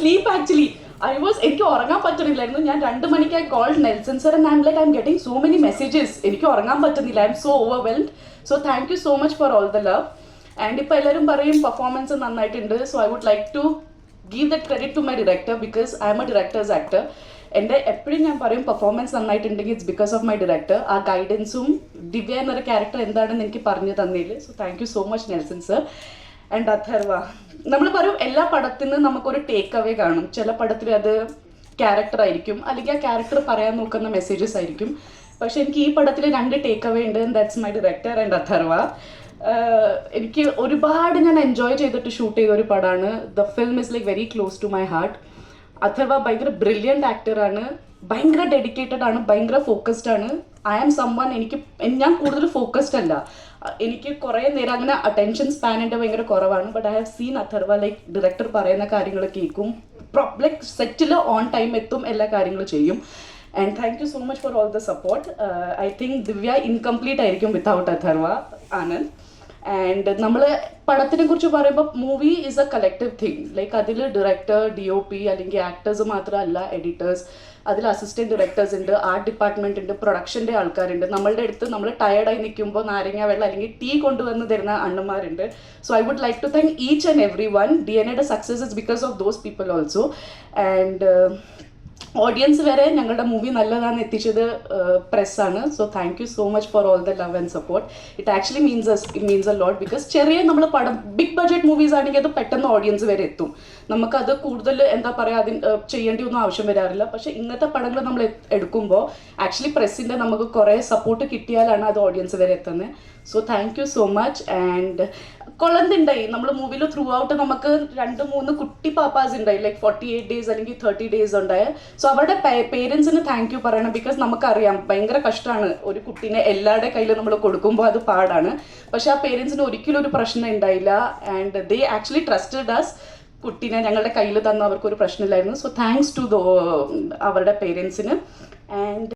sleep actually. എനിക്ക് ഉറങ്ങാൻ പറ്റുന്നില്ലായിരുന്നു. ഞാൻ 2 മണിക്ക് I called Nelson sir and I'm getting so many messages. എനിക്ക് ഉറങ്ങാൻ പറ്റുന്നില്ല. I'm so overwhelmed. So thank you so much for all the love. And ഇപ്പോൾ എല്ലാവരും പറയും പെർഫോമൻസ് നന്നായിട്ടുണ്ട്. So I would like to give that credit to my director because I am a director's actor. എൻ്റെ എപ്പോഴും ഞാൻ പറയും performance നന്നായിട്ടുണ്ടെങ്കിൽ it's because of my director. ആ ഗൈഡൻസും ദിവ്യ എന്നൊരു ക്യാരക്ടർ എന്താണെന്ന് എനിക്ക് പറഞ്ഞു തന്നതിൽ. So thank you so much Nelson sir. And Atharva, നമ്മൾ പറയും എല്ലാ പടത്തിൽ നിന്ന് നമുക്കൊരു ടേക്ക് അവേ കാണും. ചില പടത്തിൽ അത് ക്യാരക്ടർ ആയിരിക്കും, അല്ലെങ്കിൽ ആ ക്യാരക്ടർ പറയാൻ നോക്കുന്ന മെസ്സേജസ് ആയിരിക്കും. പക്ഷെ എനിക്ക് ഈ പടത്തിൽ 2 ടേക്ക് അവേ ഉണ്ട്. That's my director and Atharva. എനിക്ക് ഒരുപാട് ഞാൻ എൻജോയ് ചെയ്തിട്ട് ഷൂട്ട് ചെയ്ത ഒരു പടമാണ്. The film is like very close to my heart. Atharva ഭയങ്കര ബ്രില്യൻ്റ് ആക്ടറാണ്, ഭയങ്കര ഡെഡിക്കേറ്റഡ് ആണ്, ഭയങ്കര ഫോക്കസ്ഡ് ആണ്. ഐ ആം സംവൺ, ഞാൻ കൂടുതൽ ഫോക്കസ്ഡ് അല്ല. എനിക്ക് കുറേ നേരം അങ്ങനെ അറ്റൻഷൻ സ്പാൻ എൻ്റെ ഭയങ്കര കുറവാണ്. But I have seen Atharva like director പറയുന്ന കാര്യങ്ങൾ കേൾക്കും, ലൈക്ക് സെറ്റിൽ ഓൺ ടൈം എത്തും, എല്ലാ കാര്യങ്ങളും ചെയ്യും. And thank you so much for all the support. I think Divya incomplete ആയിരിക്കും വിത്തൗട്ട് അഥർവ ആനന്ദ്. ആൻഡ് നമ്മൾ പടത്തിനെ കുറിച്ച് പറയുമ്പോൾ movie is A collective thing. Like അതിൽ ഡയറക്ടർ, DOP അല്ലെങ്കിൽ ആക്ടേഴ്സ് മാത്രമല്ല, എഡിറ്റേഴ്സ്, അതിൽ അസിസ്റ്റൻറ്റ് ഡയറക്ടേഴ്സ് ഉണ്ട്, ആർട്ട് ഡിപ്പാർട്ട്മെൻറ്റ് ഉണ്ട്, പ്രൊഡക്ഷൻ്റെ ആൾക്കാരുണ്ട്. നമ്മളുടെ അടുത്ത് നമ്മൾ ടയർഡായി നിൽക്കുമ്പോൾ നാരങ്ങ വെള്ളം അല്ലെങ്കിൽ ടീ കൊണ്ടുവന്ന് തരുന്ന അണ്ണന്മാരുണ്ട്. So I would like to thank each and every one. DNA success is because of those people also. And audience വരെ ഞങ്ങളുടെ മൂവി നല്ലതാണെന്ന് എത്തിച്ചത് പ്രസ്സാണ്. So thank you so much for all the love and support. It actually means a lot because ചെറിയ നമ്മൾ പടം big budget movies ആണെങ്കിൽ അത് പെട്ടെന്ന് ഓഡിയൻസ് വരെ എത്തും. നമുക്കത് കൂടുതൽ എന്താ പറയുക, അതിന് ചെയ്യേണ്ടി ഒന്നും ആവശ്യം വരാറില്ല. പക്ഷേ ഇങ്ങനത്തെ പടങ്ങൾ നമ്മൾ എടുക്കുമ്പോൾ ആക്ച്വലി പ്രസ്സിൻ്റെ നമുക്ക് കുറേ സപ്പോർട്ട് കിട്ടിയാലാണ് അത് ഓഡിയൻസ് വരെ എത്തുന്നത്. So thank you so much. And കൊളന്തുണ്ടായി നമ്മൾ മൂവിയിൽ ത്രൂ ഔട്ട് നമുക്ക് 2-3 കുട്ടി പാപ്പാസ് ഉണ്ടായി, ലൈക്ക് 48 days അല്ലെങ്കിൽ 30 days ഉണ്ടായ. സോ അവരുടെ പേരൻസിന് താങ്ക് യു പറയണം. ബിക്കോസ് നമുക്കറിയാം ഭയങ്കര കഷ്ടമാണ് ഒരു കുട്ടീനെ എല്ലാവരുടെ കയ്യിൽ നമ്മൾ കൊടുക്കുമ്പോൾ, അത് പാടാണ്. പക്ഷേ ആ പേരൻസിന് ഒരിക്കലും ഒരു പ്രശ്നം ഉണ്ടായില്ല. And they actually trusted us. കുട്ടീനെ ഞങ്ങളുടെ കയ്യിൽ തന്ന അവർക്കൊരു പ്രശ്നമില്ലായിരുന്നു. സോ താങ്ക്സ് ടു അവരുടെ പേരൻസിന്. ആൻഡ്